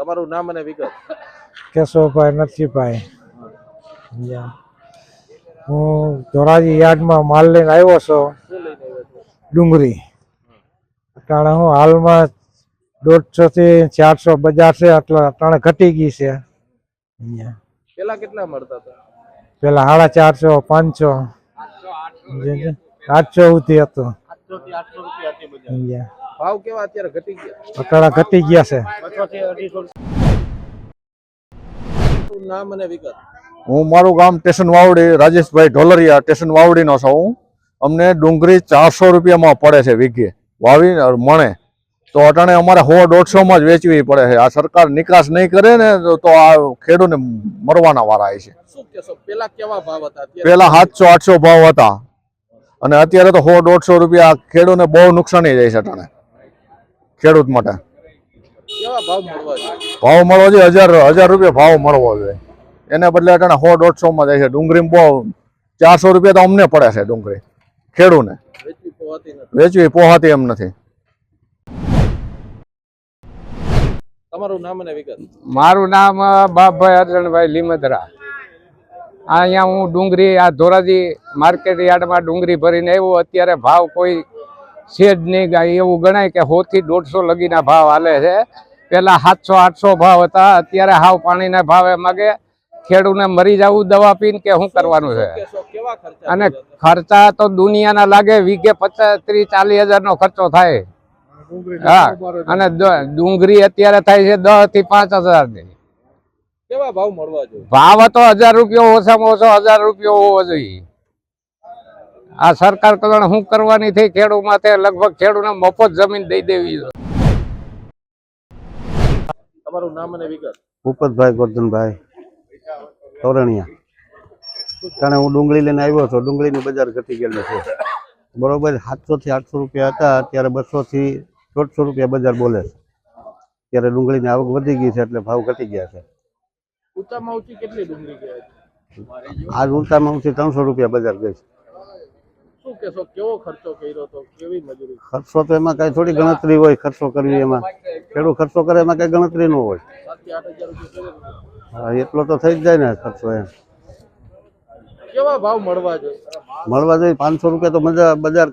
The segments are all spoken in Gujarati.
તમારું નામ અને વિગત? કેશવભાઈ નરસિંહભાઈ. હું ધોરાજી યાર્ડમાં માલ લઈને આવ્યો છું. ડુંગળી અટાણે હું હાલમાં 150 થી 400 બજાર છે, એટલે અટાણે ઘટી ગઈ છે. પેલા કેટલા મળતા હતા? પેલા 450, 500, 800 સુધી હતું. 800 થી 800 રૂપિયા હતી બજાર. ભાવ કેવા અત્યારે ઘટી ગયા? અટાણે ઘટી ગયા છે. 200 થી 250. નામ અને વિગત? હું મારું ગામ સ્ટેશન વાવડી, રાજેશભાઈ ઢોલરિયા, સ્ટેશન વાવડીનો છું. અમને ડુંગળી 400 રૂપિયામાં પડે છે વીઘે વાવી મણે, તો અટાણે અમારે 100-150 જ વેચવી પડે છે. આ સરકાર નિકાસ નહીં કરે ને તો આ ખેડૂતને મરવાના વાળા છે. શું કહેશો, પેલા કેવા ભાવ હતા? પેલા 700-800 ભાવ હતા અને અત્યારે તો 100-150 રૂપિયા. ખેડૂતને બહુ નુકસાની જાય છે અટાણે. ખેડૂત માટે કેવા ભાવ મળવા જોઈએ? ભાવ મળવો જોઈએ 1000 રૂપિયા ભાવ મળવો જોઈએ. એને બદલે અટાણે 100-150 માં જાય છે. ડુંગળી બહુ 400 રૂપિયા તો અમને પડે છે. ડુંગળી ખેડૂતને વેચવી પોહાતી એમ નથી. તમારું નામ અને વિગત? મારું નામ બાપભાઈ અરજણભાઈ લીમદરા. અહીંયા હું ડુંગળી આ ધોરાજી માર્કેટ યાર્ડમાં ડુંગળી ભરીને આવ્યો. અત્યારે ભાવ કોઈ છે જ નહીં, એવું ગણાય કે 100 થી 150 લગીના ભાવ હાલે છે. પેલા 700-800 ભાવ હતા, અત્યારે હાવ પાણીના ભાવે માગે. ખેડૂતને મરી જવું દવા પીને કે શું કરવાનું છે? અને ખર્ચા તો દુનિયાના લાગે. વીઘે 25-30-40 હજારનો ખર્ચો થાય. હા, અને ડુંગળી અત્યારે થાય છે 10 થી 5 હજારની. કેવા ભાવ મળવા જોઈએ? ભાવ તો 1000 રૂપિયા ઓછામાં ઓછો 1000 રૂપિયા હોવો જોઈએ. આ સરકાર કદાચ શું કરવાની થઈ ખેડૂત માટે? લગભગ ખેડૂતને મફત જમીન દઈ દેવી. તમારું નામ અને વિગત? ભૂપતભાઈ ગોરધનભાઈ તોરણિયા. કારણ હું ડુંગળી લઈને આવ્યો છું. ડુંગળીની બજાર ઘટી ગયેલી છે બરોબર. 700 થી 800 રૂપિયા હતા, અત્યારે 200 થી 150 રૂપિયા બજાર બોલે છે. ત્યારે ડુંગળીની આવક વધી ગઈ છે એટલે ભાવ ઘટી ગયા છે. ઊંચામાં ઊંચી કેટલી ડુંગળી ગયા છે? આજ ઊંચામાં ઊંચી 300 રૂપિયા બજાર ગઈ છે. શું કહેશો, કેવો ખર્ચો કર્યો તો? કેવી મજૂરી? ખર્ચો તો એમાં કઈ થોડી ગણતરી હોય. ખર્ચો કરવી એમાં ખેડૂત ખર્ચો કરે એમાં કઈ ગણતરી ન હોય. 7,000 થી 8,000 રૂપિયા? હા, એટલો તો થઈ જ જાય ને ખર્ચો. એમ કેવા ભાવ મળવા જોઈએ? મળવા જોઈએ 500 રૂપિયા તો બજાર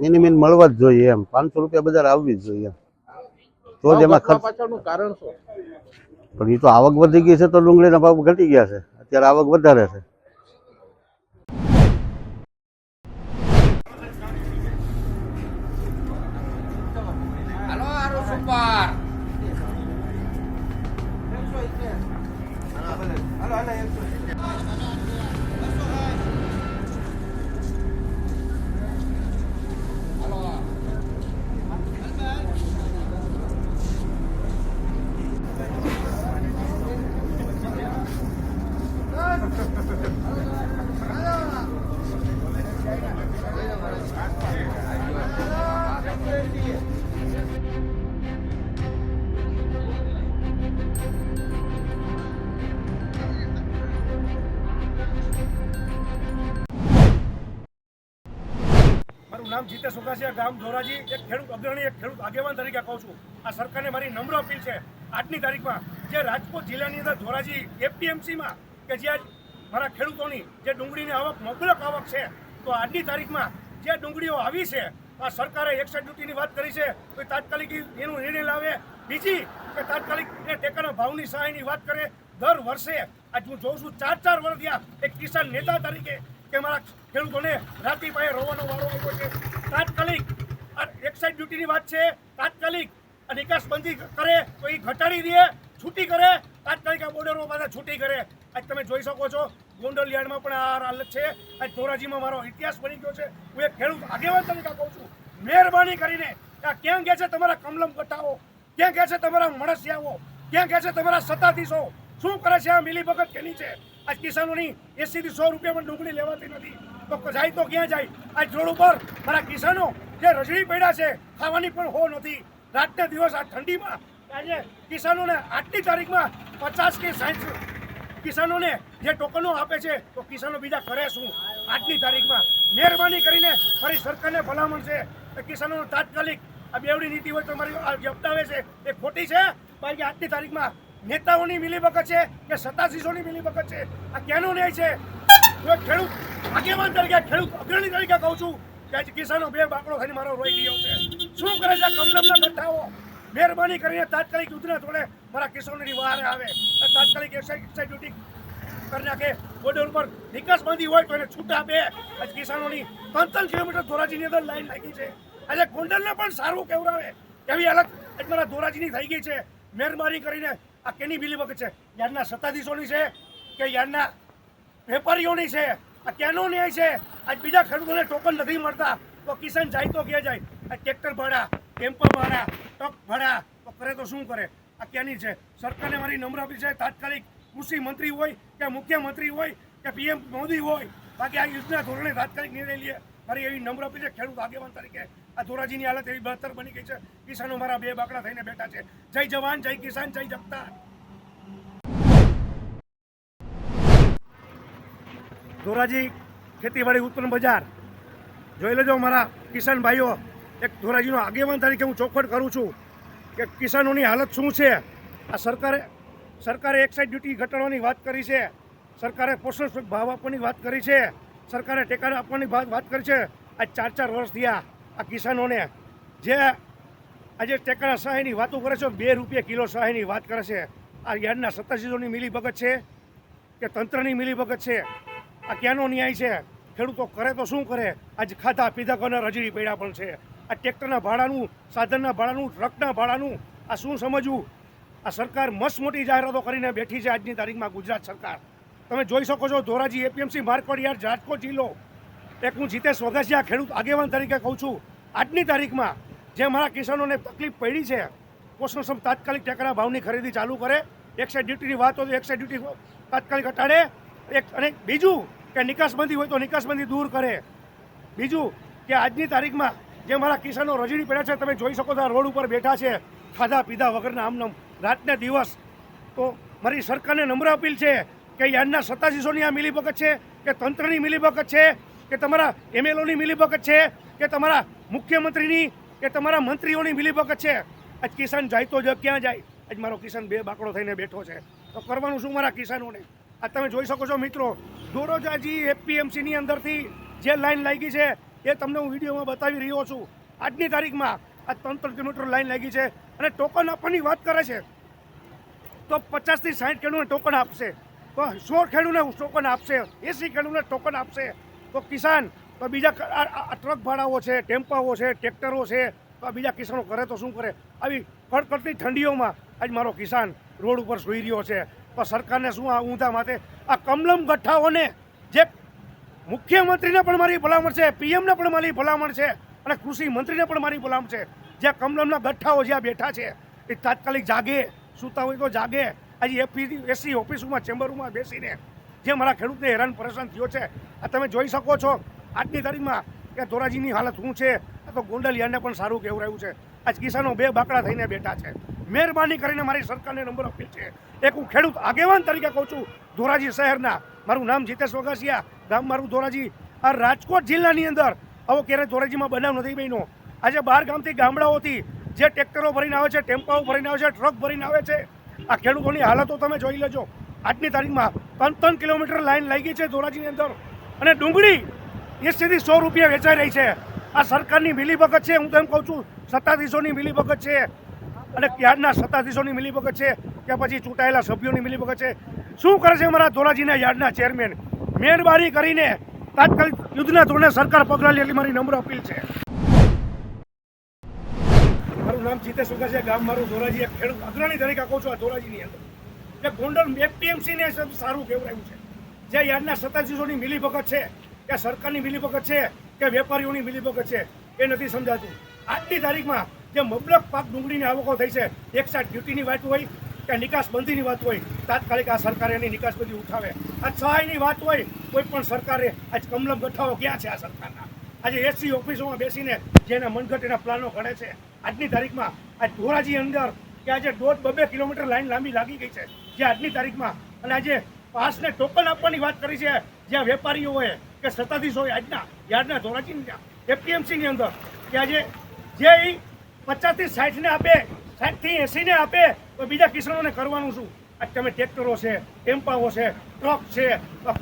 મિનિમમ મળવા જ જોઈએ. એમ 500 રૂપિયા બજાર આવવી જ જોઈએ. તો જ એમાં ખર્ચ. પાછળનું કારણ શું? પણ એ તો આવક વધી ગઈ છે તો ડુંગળીના ભાવ ઘટી ગયા છે. અત્યારે આવક વધારે છે. નામ જીતેશ વઘાસિયા, ગામ ધોરાજી, એક ખેડૂત અગ્રણી, એક ખેડૂત આગેવાન તરીકે કહું છું. આ સરકારને મારી નમ્ર અપીલ છે, આજની તારીખમાં જે રાજકોટ જિલ્લાની અંદર ધોરાજી એપીએમસીમાં કે જ્યાં મારા ખેડૂતોની જે ડુંગળીની આવક મબલક આવક છે, તો આજની તારીખમાં જે ડુંગળીઓ આવી છે, આ સરકારે એક્સાઇઝ ડ્યુટીની વાત કરી છે, તો તાત્કાલિક એનું નિર્ણય લાવે. બીજી કે તાત્કાલિક એ ટેકાના ભાવની સહાયની વાત કરે. દર વર્ષે આજ હું જોઉં છું 4 વર્ષ થયા એક કિસાન નેતા તરીકે કે મારા ખેડૂતોને રાતી પાયે રોવાનો વારો આવ્યો છે. તાત્કાલિક આ એક્સાઇઝ ડ્યુટીની વાત છે, તાત્કાલિક આ નિકાસબંધી કરે તો એ ઘટાડી દે, છૂટી કરે, તાત્કાલિક આ બોર્ડરો બધા છૂટી કરે. આજ તમે જોઈ શકો છો ગોંડલ યાર્ડમાં પણ આ હાલત છે. આજ ધોરાજીમાં મારો ઇતિહાસ બની ગયો છે. હું એક ખેડૂત આગેવાન તરીકે કહું છું, મહેરબાની કરીને આ ક્યાં ગયા છે તમારા કમલમ ગટાઓ, ક્યાં ગયા છે તમારા મળસિયાઓ, ક્યાં ગયા છે તમારા સત્તાધીશો? શું કરે છે આ મિલીભગત કેની છે? આજ કિસાનોની 80 થી 100 રૂપિયામાં ડુંગળી લેવાતી નથી, તો જાય તો ક્યાં જાય? આજ રોડ ઉપર મારા કિસાનો જે રજડી પડ્યા છે, ખાવાની પણ હો નથી. રાતને દિવસ આ ઠંડીમાં આજે કિસાનોને આજની તારીખમાં 50 કે 60 કિસાનોને જે ટોકનો આપે છે, તો કિસાનો બીજા કરે શું? આજની તારીખમાં મહેરબાની કરીને મારી સરકારને ભલામણ છે કે કિસાનોનો તાત્કાલિક આ બેવડી નીતિ હોય તો મારી આ જે અપનાવે છે એ ખોટી છે. બાકી આજની તારીખમાં નેતાઓની મિલીભગત છે કે સત્તાધીશોની મિલીભગત છે, આ ક્યાંનો ન્યાય છે? હું ખેડૂત આગેવાન તરીકે, ખેડૂત અગ્રણી તરીકે કહું છું કે આજે કિસાનો બે બાકડો થઈને મારો રોઈ ગયો છે. શું કરે છે કમલમના ગઠ્ઠાઓ? મહેરબાની કરીને તાત્કાલિક યુદ્ધના થોડે મારા કિસાનોની બહાર આવે, તાત્કાલિક એક્સાઇઝ ડ્યુટી કરી નાખે. બોર્ડર ઉપર નિકાસબંધી હોય તો એને છૂટ આપે. આજ કિસાનોની 3 કિલોમીટર ધોરાજીની અંદર લાઈન લાગી છે. આજે ગોંડલને પણ સારું કેવડાવે એવી હાલત આજ મારા ધોરાજીની થઈ ગઈ છે. મહેરબાની કરીને આ કેની મિલીભગત છે? યાર્ડના સત્તાધીશોની છે કે યાર્ડના વેપારીઓની છે? આ ક્યાંનો ન્યાય છે? આજ બીજા ખેડૂતોને ટોકન નથી મળતા, તો કિસાન જાય તો ક્યાં જાય? આ ટ્રેક્ટર ભાડા, ટેમ્પો ભાડા, ટ્રક ભાડા તો કરે તો શું કરે? આ ક્યાંની છે? સરકારને મારી નમ્ર અપીલ છે, તાત્કાલિક કૃષિ મંત્રી હોય કે મુખ્યમંત્રી હોય કે પીએમ મોદી હોય, બાકી આ યોજના ધોરણે તાત્કાલિક નિર્ણય લે. મારી એવી નમ્ર અપીલ છે ખેડૂત આગેવાન તરીકે. આ ધોરાજીની હાલત એવી બહેતર બની ગઈ છે, કિસાનો મારા બે બાકડા થઈને બેઠા છે. જય જવાન, જય કિસાન, જય જગતાર. ધોરાજી ખેતીવાડી ઉત્પન્ન બજાર જોઈ લેજો મારા કિસાન ભાઈઓ. એક ધોરાજીનો આગેવાન તરીકે હું ચોખવટ કરું છું કે કિસાનોની હાલત શું છે. આ સરકારે એક્સાઇઝ ડ્યુટી ઘટાડવાની વાત કરી છે, સરકારે પોષણ ભાવ આપવાની વાત કરી છે, સરકારે ટેકા આપવાની વાત કરી છે. આજ 4 વર્ષ થયા આ કિસાનોને જે આજે ટેકાના સહાયની વાતો કરે છે, 2 રૂપિયા કિલો સહાયની વાત કરે છે. આ યાર્ડના સત્તાધીશોની મિલીભગત છે કે તંત્રની મિલીભગત છે? આ ક્યાંનો ન્યાય છે? ખેડૂતો કરે તો શું કરે? આજ ખાધા પીધા કોને રજડી પડ્યા પણ છે. આ ટ્રેક્ટરના ભાડાનું, સાધનના ભાડાનું, ટ્રકના ભાડાનું આ શું સમજવું? આ સરકાર મસ્ત મોટી જાહેરાતો કરીને બેઠી છે આજની તારીખમાં ગુજરાત સરકાર. તમે જોઈ શકો છો Dhoraji APMC market yard Rajkot જિલ્લો. એક હું જીતેશ વઘાસિયા ખેડૂત આગેવાન તરીકે કહું છું, આજની તારીખમાં જે મારા કિસાનોને તકલીફ પડી છે, પોષણક્ષમ તાત્કાલિક ટેકાના ભાવની ખરીદી ચાલુ કરે. એક્સાઇઝ ડ્યુટીની વાત હોય તો એક્સાઇઝ ડ્યુટી તાત્કાલિક ઘટાડે. અને બીજું કે નિકાસબંધી હોય તો નિકાસબંધી દૂર કરે. બીજું કે આજની તારીખમાં જે મારા કિસાનો રજડી પડ્યા છે, તમે જોઈ શકો છો રોડ ઉપર બેઠા છે ખાધા પીધા વગરના આમનામ રાતને દિવસ. તો મારી સરકારને નમ્ર અપીલ છે કે યાર્ડના સત્તાધીશોની આ મિલીભગત છે કે તંત્રની મિલીભગત છે કે તમારા એમએલઓની મિલીભગત છે કે તમારા મુખ્યમંત્રીની કે તમારા મંત્રીઓની મિલીભગત છે? આજ કિસાન જાય તો ક્યાં જાય? આજ મારો કિસાન બે બાકડો થઈને બેઠો છે, તો કરવાનું શું મારા કિસાનોને? આ તમે જોઈ શકો છો મિત્રો, ધોરાજી એપીએમસીની અંદરથી જે લાઈન લાગી છે એ તમને હું વિડીયોમાં બતાવી રહ્યો છું. આજની તારીખમાં આ 3 કિલોમીટર લાઈન લાગી છે અને ટોકન આપવાની વાત કરે છે, તો 50 થી 60 ખેડૂતોને ટોકન આપશે, તો 100 ખેડૂતોને ટોકન આપશે, 80 ખેડૂતોને ટોકન આપશે, તો કિસાન તો બીજા ટ્રક ભાડાઓ છે, ટેમ્પાઓ છે, ટ્રેક્ટરો છે, તો બીજા કિસાનો કરે તો શું કરે? આવી કડકડતી ઠંડીઓમાં આજ મારો કિસાન રોડ ઉપર સૂઈ રહ્યો છે. તો સરકારને શું આ ઊંધા માથે આ કમલમ ગઠ્ઠાઓને, જે મુખ્યમંત્રીને પણ મારી ભલામણ છે, પીએમને પણ મારી ભલામણ છે અને કૃષિ મંત્રીને પણ મારી ભલામણ છે, જે કમલમના ગઠ્ઠાઓ જ્યાં બેઠા છે એ તાત્કાલિક જાગે, સૂતા હોય તો જાગે. આજે એસી ઓફિસોમાં, ચેમ્બરોમાં બેસીને જે મારા ખેડૂતને હેરાન પરેશાન થયો છે, આ તમે જોઈ શકો છો આજની તારીખમાં કે ધોરાજીની હાલત શું છે. આ તો ગોંડલ યાર્ડને પણ સારું કહેવરાયું છે. આજ કિસાનો બે બાકડા થઈને બેઠા છે. મહેરબાની કરીને મારી સરકારને નંબર અપીલ છે. એક હું ખેડૂત આગેવાન તરીકે કહું છું, ધોરાજી શહેરના. મારું નામ જીતેશ વઘાસિયા, ગામ મારું ધોરાજી. આ રાજકોટ જિલ્લાની અંદર આવો ક્યારેય ધોરાજીમાં બનાવ નથી બન્યો. આજે બહાર ગામથી ગામડાઓથી જે ટ્રેક્ટરો ભરીને આવે છે, ટેમ્પાઓ ભરીને આવે છે, ટ્રક ભરીને આવે છે, આ ખેડૂતોની હાલતો તમે જોઈ લેજો. આજની તારીખમાં 3 કિલોમીટર લાઈન લાગી છે ધોરાજીની અંદર, અને ડુંગળી 80 થી 100 રૂપિયા વેચાઈ રહી છે. આ સરકારની મિલીભગત છે. હું તો એમ કહું છું સત્તાધીશોની મિલીભગત છે, અને યાર્ડના સત્તાધીશોની મિલીભગત છે કે પછી ચૂંટાયેલા સભ્યોની મિલીભગત છે. શું કરે છે અમારા ધોરાજીના યાર્ડના ચેરમેન? મહેરબાની કરીને તાત્કાલિક યુદ્ધના ધોરણે સરકાર પગલાં લે, એટલી મારી નમ્ર અપીલ છે. મારું નામ જીતેશ સુગા છે, ગામ મારું ધોરાજી. એક ખેડૂત અગ્રણી તરીકે કહું છું આ ધોરાજીની અંદર કે ગોંડલ એપીએમસીને સારું કહેવાયું છે. જે યાર્ડના સત્તાધીશોની મિલીભગત છે કે સરકારની મિલીભગત છે કે વેપારીઓની મિલીભગત છે એ નથી સમજાતું. આજની તારીખમાં જે મબલક પાક ડુંગળીની આવકો થઈ છે, એક સાઈડ ડ્યુટીની વાત હોય કે નિકાસબંધીની વાત હોય, તાત્કાલિક આ સરકારે એની નિકાસબંધી ઉઠાવે. આ સહાયની વાત હોય, કોઈ પણ સરકારે આજ કમલમ ગઠ્ઠાઓ ક્યાં છે આ સરકારના? આજે એસસી ઓફિસોમાં બેસીને જેના મનગઢ એના પ્લાનો ઘડે છે. આજની તારીખમાં આજ ધોરાજી અંદર કે આજે 1.5-2 કિલોમીટર લાઈન લાંબી લાગી ગઈ છે જે આજની તારીખમાં, અને આજે પાસને ટોકન આપવાની વાત કરી છે જ્યાં વેપારીઓ હોય કે સત્તાધીશો હોય આજના યાર્ડના ધોરાજીની એપીએમસીની અંદર કે આજે જે 50 થી 60 ને આપે, 60 થી 80 ને આપે, તો બીજા કિસાનોને કરવાનું શું? આજ તમે ટ્રેક્ટરો છે, ટેમ્પાઓ છે, ટ્રક છે,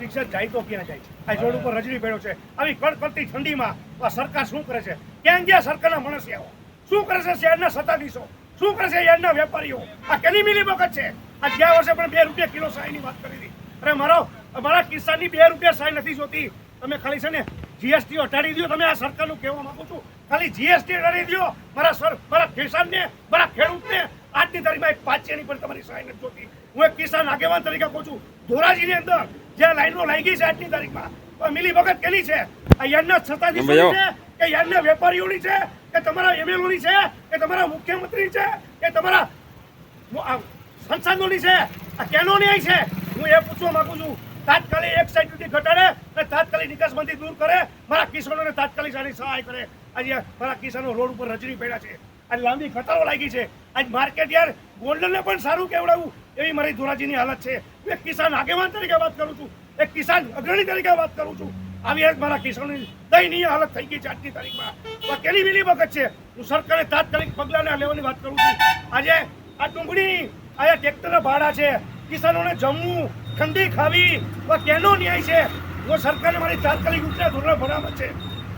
રિક્ષા જાય તો ક્યાં જાય છે? આ રોડ ઉપર રજડી પડ્યો છે. આવી કડકડતી ઠંડીમાં આ સરકાર શું કરે છે? ક્યાં ગયા સરકારના માણસિયાઓ? શું કરે છે શહેરના સત્તાધીશો? શું કરે છે યાર્ડના વેપારીઓ? આ કેની મિલીભગત છે? આ ગયા વર્ષે પણ 2 રૂપિયા કિલો સહાયની વાત કરી હતી. અરે મારા કિસાનની 2 રૂપિયા સહાય નથી જોતી. તમે ખાલી છે ને જીએસટી હટાડી દો. તમે આ સરકારનું કહેવા માંગુ છું, ખાલી જીએસટી હટાડી દો. મારા કિસાનને, મારા ખેડૂતને આજની તારીખમાં એક પાચેની પણ તમારી સહાય નથી જોતી. હું એક કિસાન આગેવાન તરીકે કહું છું, ધોરાજીની અંદર જે લાઈનો લાગી છે આજની તારીખમાં, તો મિલીભગત કેની છે? આ યાર્ડના સત્તાધીશોની છે કે યાર્ડના વેપારીઓની છે કે તમારા એમએલઓની છે કે તમારા મુખ્યમંત્રી છે કે તમારા સંસાધનોની છે? આ કેનો ન્યાય છે? હું એ પૂછવા માંગુ છું. તાત્કાલિક એક સાઈડ સુધી ઘટાડે અને તાત્કાલિક નિકાસબંધી દૂર કરે, મારા કિસાનોને તાત્કાલિક આની સહાય કરે. આજે મારા કિસાનો રોડ ઉપર રજડી પડ્યા છે, આજે લાંબી કતારો લાગી છે. આજ માર્કેટ યાર ગોંડલને પણ સારું કહેવડાવું એવી મારી ધોરાજીની હાલત છે. હું એક કિસાન આગેવાન તરીકે વાત કરું છું, એક કિસાન અગ્રણી તરીકે વાત કરું છું. આવી મારા કિસાનોની દયનીય હાલત થઈ ગઈ છે આજની તારીખમાં. તો કેની મિલીભગત છે? હું સરકારે તાત્કાલિક પગલાં લેવાની વાત કરું છું. આજે આ ડુંગળી, આજે ટ્રેક્ટરના ભાડા છે, કિસાનોને જમવું, ઠંડી ખાવી, તો કેનો ન્યાય છે? જો સરકારે મારી તાત્કાલિક યુદ્ધના ધોરણે ભરામત છે.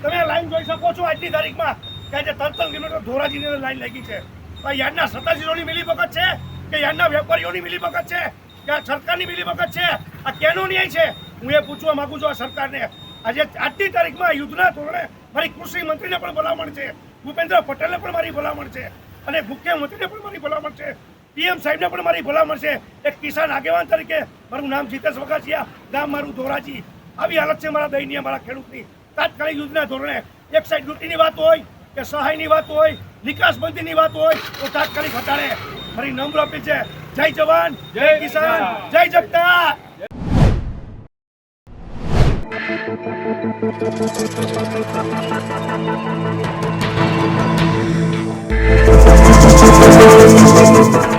તમે લાઈન જોઈ શકો છો આજની તારીખમાં કે આજે 3 કિલોમીટર ધોરાજીની લાઈન લાગી છે. તો યાર્ડના સત્તાધીશોની મિલીભગત છે કે યાર્ડના વેપારીઓની મિલીભગત છે કે આ સરકારની મિલીભગત છે? આ કેનો ન્યાય છે? હું એ પૂછવા માંગુ છું આ સરકારને. આજે આજની તારીખમાં યુદ્ધના ધોરણે મારી કૃષિ મંત્રીને પણ ભલામણ છે, ભૂપેન્દ્ર પટેલને પણ મારી ભલામણ છે, અને મુખ્યમંત્રીને પણ મારી ભલામણ છે, પીએમ સાહેબને પણ મારી ભલામણ છે. એક કિસાન આગેવાન તરીકે મારું નામ જીતેશ વઘાસિયા, ગામ મારું ધોરાજી. આવી હાલત છે મારા દયનીય, મારા ખેડૂતની. તાત્કાલિક યુદ્ધના ધોરણે એક સાઈડ ડ્યુટીની વાત હોય કે સહાયની વાત હોય, નિકાસબંધીની વાત હોય, તો તાત્કાલિક હટાડે. મારી નમ્ર અપીલ છે. જય જવાન, જય કિસાન, જય જગતા. Thank you.